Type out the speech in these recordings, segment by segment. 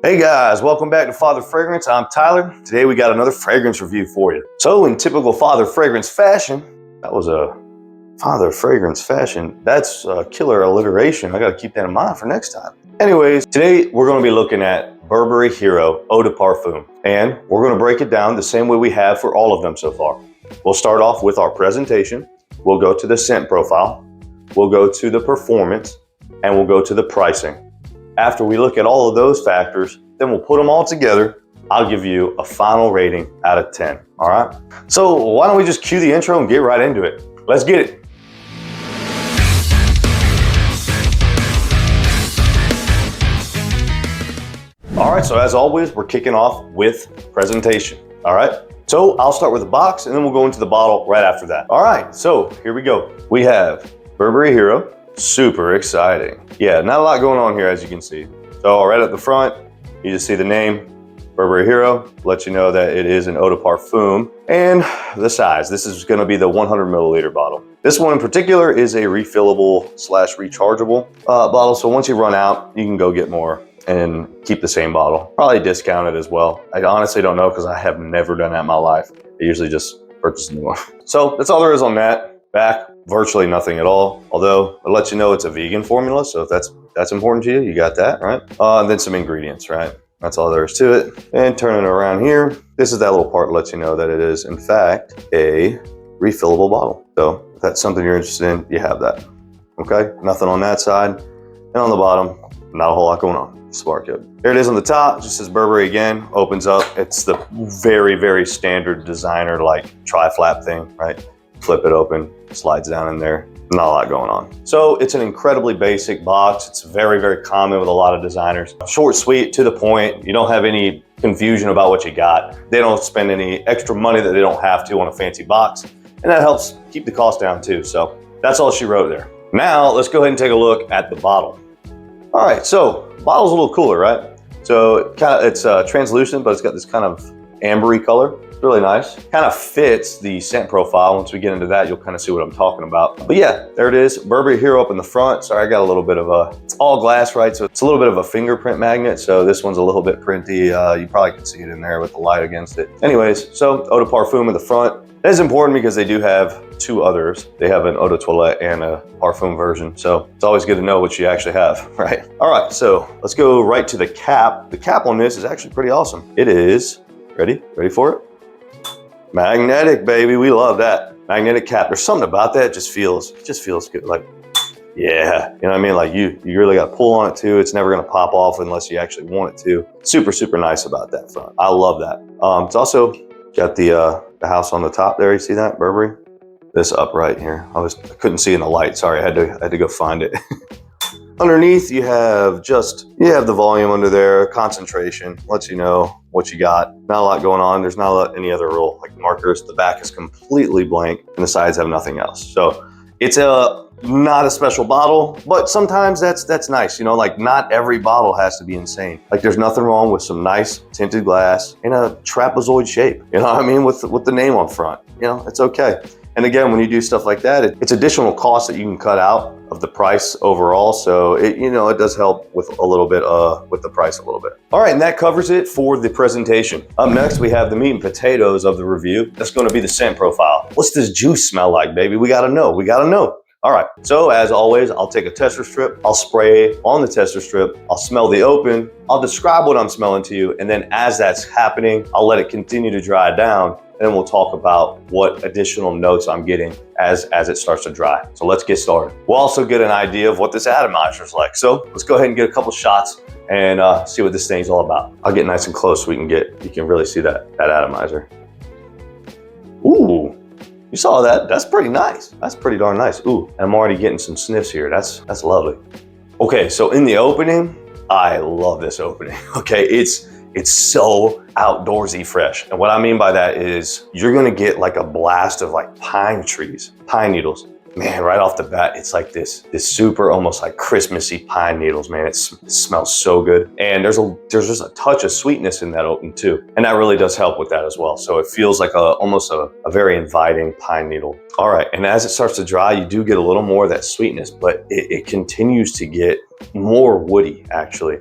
Hey guys, welcome back to Father Fragrance. I'm Tyler. Today we got another fragrance review for you. So in typical Father Fragrance fashion, that was a Father Fragrance fashion. That's a killer alliteration. I gotta keep that in mind for next time. Anyways, today we're gonna be looking at Burberry Hero Eau De Parfum. And we're gonna break it down the same way we have for all of them so far. We'll start off with our presentation. We'll go to the scent profile. We'll go to the performance, and we'll go to the pricing. After we look at all of those factors, then we'll put them all together. I'll give you a final rating out of 10, all right? So why don't we just cue the intro and get right into it? Let's get it. All right, so as always, we're kicking off with presentation, all right? So I'll start with the box and then we'll go into the bottle right after that. All right, so here we go. We have Burberry Hero. Super exciting. Yeah, not a lot going on here as you can see. So right at the front, you just see the name, Burberry Hero, let you know that it is an Eau De Parfum. And the size, this is gonna be the 100 milliliter bottle. This one in particular is a refillable / rechargeable bottle. So once you run out, you can go get more and keep the same bottle. Probably discount it as well. I honestly don't know because I have never done that in my life. I usually just purchase a new one. So that's all there is on that. Back, virtually nothing at all. Although I'll let you know it's a vegan formula, so if that's important to you, you got that, right? And then some ingredients, right? That's all there is to it. And turning it around here, this is that little part that lets you know that it is, in fact, a refillable bottle. So if that's something you're interested in, you have that. Okay, nothing on that side. And on the bottom, not a whole lot going on. Spark it. Here it is on the top, just says Burberry again, opens up. It's the very, very standard designer like tri-flap thing, right? Flip it open, slides down in there. Not a lot going on. So it's an incredibly basic box. It's very, very common with a lot of designers. Short, sweet, to the point. You don't have any confusion about what you got. They don't spend any extra money that they don't have to on a fancy box. And that helps keep the cost down too. So that's all she wrote there. Now let's go ahead and take a look at the bottle. All right, so the bottle's a little cooler, right? So it's translucent, but it's got this kind of ambery color. It's really nice. Kind of fits the scent profile. Once we get into that, you'll kind of see what I'm talking about. But yeah, there it is. Burberry Hero up in the front. Sorry, I got a little bit of it's all glass, right? So it's a little bit of a fingerprint magnet. So this one's a little bit printy. You probably can see it in there with the light against it. Anyways, so Eau De Parfum in the front. That is important because they do have two others. They have an Eau de Toilette and a Parfum version. So it's always good to know what you actually have, right? All right, so let's go right to the cap. The cap on this is actually pretty awesome. It is, ready for it? Magnetic, baby, we love that. Magnetic cap, there's something about that, it just feels good. Like, yeah, you know what I mean? Like you really got to pull on it too. It's never gonna pop off unless you actually want it to. Super, super nice about that front. I love that. It's also got the house on the top there. You see that, Burberry? This up right here. I couldn't see in the light. Sorry, I had to go find it. Underneath, you have the volume under there, concentration, lets you know what you got. Not a lot going on. There's not any other real like markers. The back is completely blank and the sides have nothing else. So it's not a special bottle, but sometimes that's nice. You know, like not every bottle has to be insane. Like there's nothing wrong with some nice tinted glass in a trapezoid shape. You know what I mean? With the name on front, you know, it's okay. And again, when you do stuff like that, it's additional cost that you can cut out of the price overall. So it does help with a little bit, with the price a little bit. All right, and that covers it for the presentation. Up next, we have the meat and potatoes of the review. That's gonna be the scent profile. What's this juice smell like, baby? We gotta know. All right, so as always, I'll take a tester strip, I'll spray on the tester strip, I'll smell the open, I'll describe what I'm smelling to you, and then as that's happening, I'll let it continue to dry down, and then we'll talk about what additional notes I'm getting as it starts to dry. So let's get started. We'll also get an idea of what this atomizer is like. So let's go ahead and get a couple shots and see what this thing's all about. I'll get nice and close so you can really see that atomizer. Ooh. You saw that, that's pretty nice. That's pretty darn nice. Ooh, I'm already getting some sniffs here. That's lovely. Okay, so in the opening, I love this opening. Okay, it's so outdoorsy fresh. And what I mean by that is you're gonna get like a blast of like pine trees, pine needles. Man, right off the bat, it's like this super almost like Christmassy pine needles, man. It smells so good. And there's just a touch of sweetness in that open too. And that really does help with that as well. So it feels like almost a very inviting pine needle. All right, and as it starts to dry, you do get a little more of that sweetness, but it continues to get more woody actually.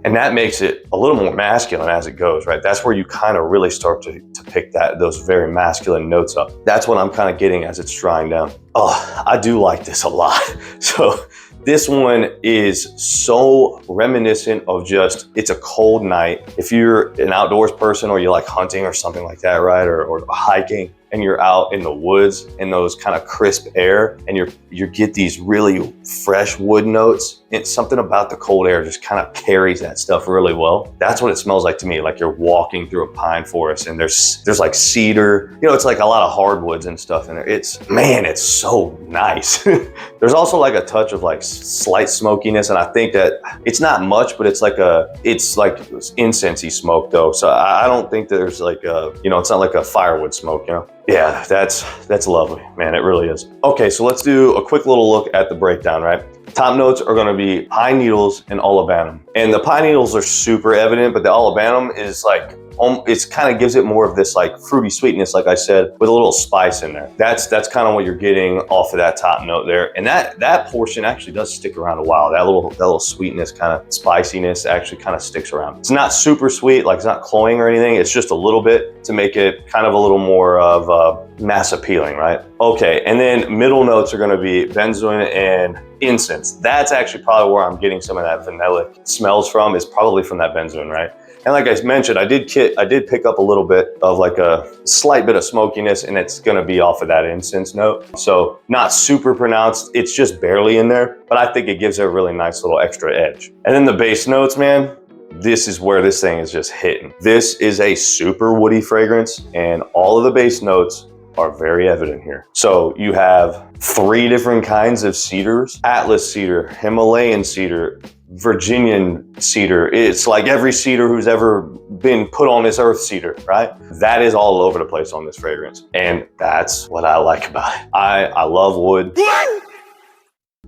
And that makes it a little more masculine as it goes, right? That's where you kind of really start to pick those very masculine notes up. That's what I'm kind of getting as it's drying down. Oh, I do like this a lot. So this one is so reminiscent of just, it's a cold night. If you're an outdoors person or you like hunting or something like that, right? Or hiking, and you're out in the woods in those kind of crisp air, and you get these really fresh wood notes. It's something about the cold air just kind of carries that stuff really well. That's what it smells like to me. Like you're walking through a pine forest and there's like cedar, you know, it's like a lot of hardwoods and stuff in there. It's so nice. There's also like a touch of like slight smokiness, and I think that it's not much, but it's like incensey smoke though. So I don't think there's like it's not like a firewood smoke, you know? Yeah, that's lovely, man, it really is. Okay, so let's do a quick little look at the breakdown, right? Top notes are gonna be pine needles and olibanum. And the pine needles are super evident, but the olibanum is like, it's kind of gives it more of this like fruity sweetness, like I said, with a little spice in there. That's kind of what you're getting off of that top note there. And that portion actually does stick around a while. That little sweetness, kind of spiciness actually kind of sticks around. It's not super sweet, like it's not cloying or anything. It's just a little bit to make it kind of a little more of mass appealing, right? Okay, and then middle notes are gonna be benzoin and incense. That's actually probably where I'm getting some of that vanillic smells from, is probably from that benzoin, right? And like I mentioned, I did pick up a little bit of like a slight bit of smokiness, and it's gonna be off of that incense note. So not super pronounced, it's just barely in there, but I think it gives it a really nice little extra edge. And then the base notes, man, this is where this thing is just hitting. This is a super woody fragrance, and all of the base notes are very evident here. So you have 3 different kinds of cedars: Atlas cedar, Himalayan cedar, Virginian cedar. It's like every cedar who's ever been put on this earth cedar, right? That is all over the place on this fragrance. And that's what I like about it. I love wood.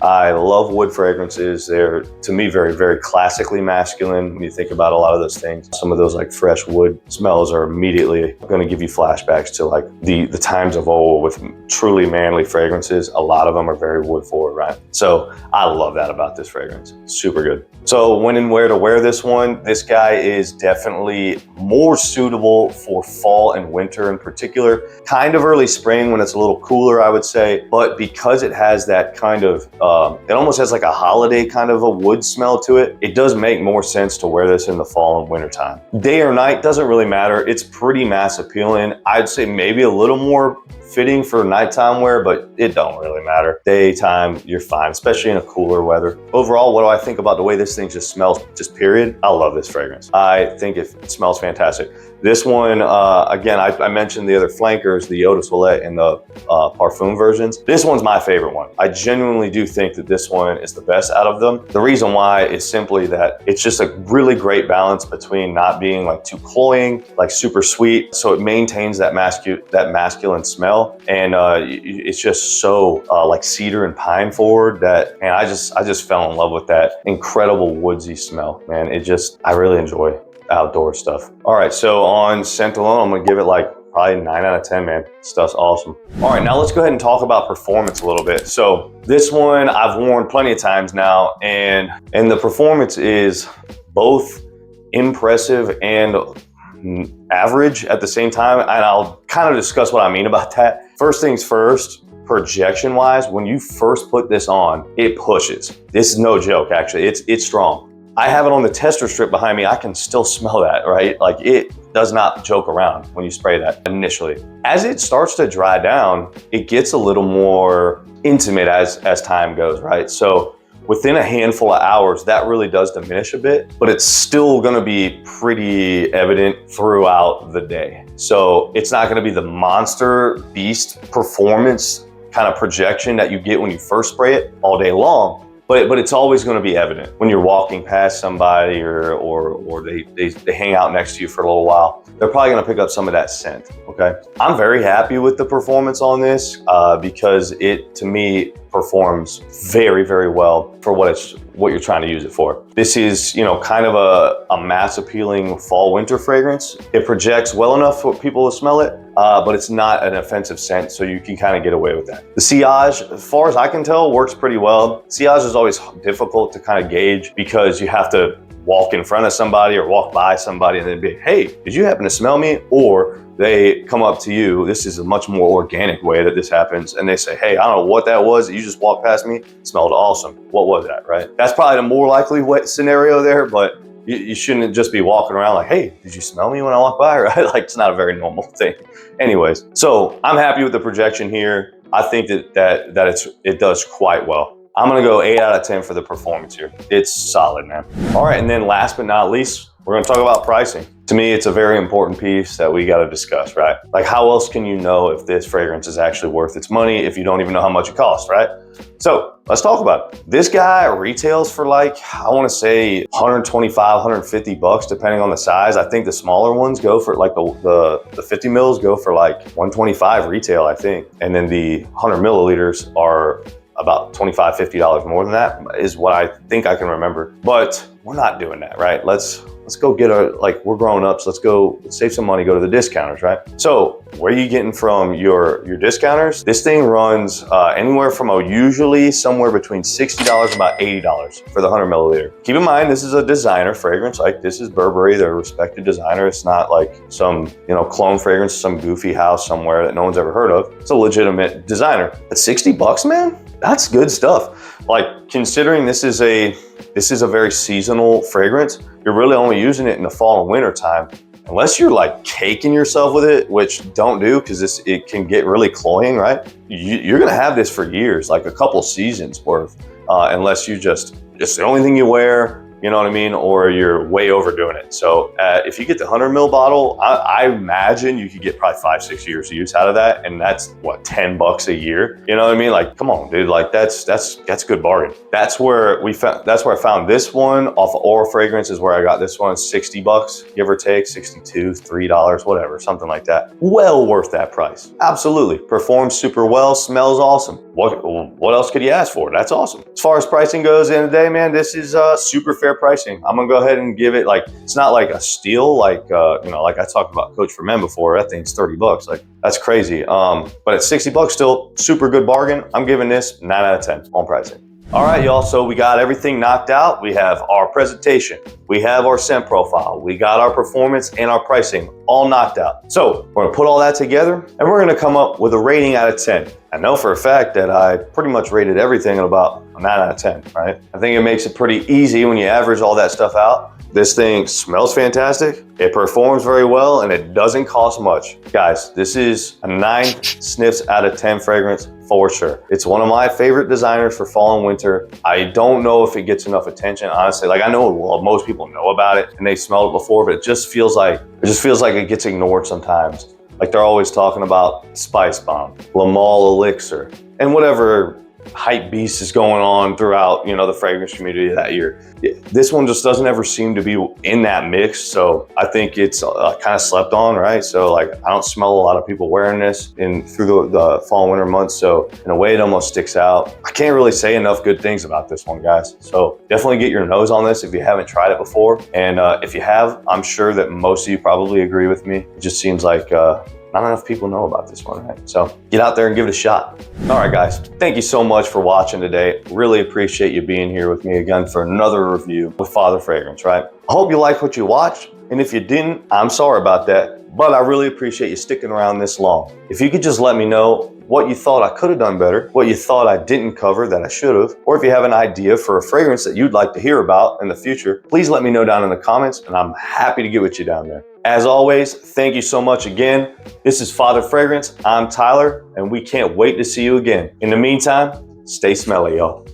I love wood fragrances. They're, to me, very, very classically masculine when you think about a lot of those things. Some of those like fresh wood smells are immediately going to give you flashbacks to like the times of old with truly manly fragrances. A lot of them are very wood forward, right? So I love that about this fragrance. Super good. So when and where to wear this one, this guy is definitely more suitable for fall and winter in particular. Kind of early spring when it's a little cooler, I would say. But because it has that kind of it almost has like a holiday kind of a wood smell to it. It does make more sense to wear this in the fall and winter time. Day or night, doesn't really matter. It's pretty mass appealing. I'd say maybe a little more fitting for nighttime wear, but it don't really matter. Daytime, you're fine, especially in a cooler weather. Overall, what do I think about the way this thing just smells, just period? I love this fragrance. I think it smells fantastic. This one, again, I mentioned the other flankers, the Eau De Toilette and the Parfum versions. This one's my favorite one. I genuinely do think that this one is the best out of them. The reason why is simply that it's just a really great balance between not being like too cloying, like super sweet. So it maintains that masculine smell. And it's just so like cedar and pine forward that, and I just fell in love with that incredible woodsy smell, man. I really enjoy outdoor stuff. All right, so on scent alone, I'm gonna give it like probably 9 out of 10, man. Stuff's awesome. All right, now let's go ahead and talk about performance a little bit. So this one I've worn plenty of times now, and the performance is both impressive and average at the same time. And I'll kind of discuss what I mean about that. First things first, projection wise, when you first put this on, it pushes. This is no joke, actually. It's strong. I have it on the tester strip behind me. I can still smell that, right? Like it does not joke around when you spray that initially. As it starts to dry down, it gets a little more intimate as time goes, right? So within a handful of hours, that really does diminish a bit, but it's still gonna be pretty evident throughout the day. So it's not gonna be the monster beast performance kind of projection that you get when you first spray it all day long. But it's always going to be evident when you're walking past somebody or they hang out next to you for a little while. They're probably going to pick up some of that scent, okay? I'm very happy with the performance on this because it, to me, performs very, very well for what you're trying to use it for. This is, kind of a mass appealing fall winter fragrance. It projects well enough for people to smell it, but it's not an offensive scent, so you can kind of get away with that. The sillage, as far as I can tell, works pretty well. Sillage is always difficult to kind of gauge because you have to walk in front of somebody or walk by somebody and then be, hey, did you happen to smell me? Or they come up to you. This is a much more organic way that this happens. And they say, hey, I don't know what that was. You just walked past me. It smelled awesome. What was that, right? That's probably the more likely scenario there, but you shouldn't just be walking around like, hey, did you smell me when I walked by, right? Like, it's not a very normal thing. Anyways, so I'm happy with the projection here. I think that it does quite well. I'm gonna go 8 out of 10 for the performance here. It's solid, man. All right, and then last but not least, we're gonna talk about pricing. To me, it's a very important piece that we gotta discuss, right? Like, how else can you know if this fragrance is actually worth its money if you don't even know how much it costs, right? So let's talk about it. This guy retails for like, I wanna say 125, 150 bucks, depending on the size. I think the smaller ones go for like the 50 mils go for like 125 retail, I think. And then the 100 milliliters are about $25, $50 more than that is what I think I can remember. But we're not doing that, right? Let's go get we're grown ups. Let's save some money, go to the discounters, right? So where are you getting from your discounters? This thing runs anywhere from usually somewhere between $60 and about $80 for the 100 milliliter. Keep in mind, this is a designer fragrance. Like, this is Burberry, they're a respected designer. It's not like some, clone fragrance, some goofy house somewhere that no one's ever heard of. It's a legitimate designer. At 60 bucks, man, that's good stuff. Like, considering this is a very seasonal fragrance, you're really only using it in the fall and winter time. Unless you're like caking yourself with it, which don't do, because it can get really cloying, right? You're gonna have this for years, like a couple seasons worth, unless it's the only thing you wear, you know what I mean? Or you're way overdoing it. So if you get the 100 ml bottle, I imagine you could get probably 5-6 years of use out of that. And that's what, 10 bucks a year? You know what I mean? Like, come on, dude, like that's a good bargain. That's where I found this one off of Aura Fragrance, is where I got this one, 60 bucks, give or take, 62, $3, whatever, something like that. Well worth that price. Absolutely. Performs super well, smells awesome. What else could you ask for? That's awesome. As far as pricing goes, at the end of the day, man, this is super fair pricing. I'm gonna go ahead and give it, like, it's not like a steal, like like I talked about Coach for Men before. That thing's 30 bucks. Like, that's crazy. But at 60 bucks, still super good bargain. I'm giving this 9 out of 10 on pricing. All right, y'all, so we got everything knocked out. We have our presentation, we have our scent profile, we got our performance and our pricing all knocked out. So we're gonna put all that together and we're gonna come up with a rating out of 10. I know for a fact that I pretty much rated everything at about a 9 out of 10, right? I think it makes it pretty easy when you average all that stuff out. This thing smells fantastic, it performs very well, and it doesn't cost much. Guys, this is a 9 sniffs out of 10 fragrance for sure. It's one of my favorite designers for fall and winter. I don't know if it gets enough attention, honestly. Like, I know most people know about it and they smelled it before, but it just feels like it gets ignored sometimes. Like, they're always talking about Spice Bomb, Lamal Elixir, and whatever hype beast is going on throughout, the fragrance community that year. This one just doesn't ever seem to be in that mix, so I think it's kind of slept on, right? So, like, I don't smell a lot of people wearing this through the fall and winter months, so in a way it almost sticks out. I can't really say enough good things about this one, guys. So definitely get your nose on this if you haven't tried it before, and if you have, I'm sure that most of you probably agree with me. It just seems like not enough people know about this one, right? So get out there and give it a shot. All right, guys, thank you so much for watching today. Really appreciate you being here with me again for another review with Father Fragrance, right? I hope you liked what you watched, and if you didn't, I'm sorry about that, but I really appreciate you sticking around this long. If you could just let me know what you thought I could have done better, what you thought I didn't cover that I should have, or if you have an idea for a fragrance that you'd like to hear about in the future, please let me know down in the comments, and I'm happy to get with you down there. As always, thank you so much again. This is Father Fragrance. I'm Tyler, and we can't wait to see you again. In the meantime, stay smelly, y'all.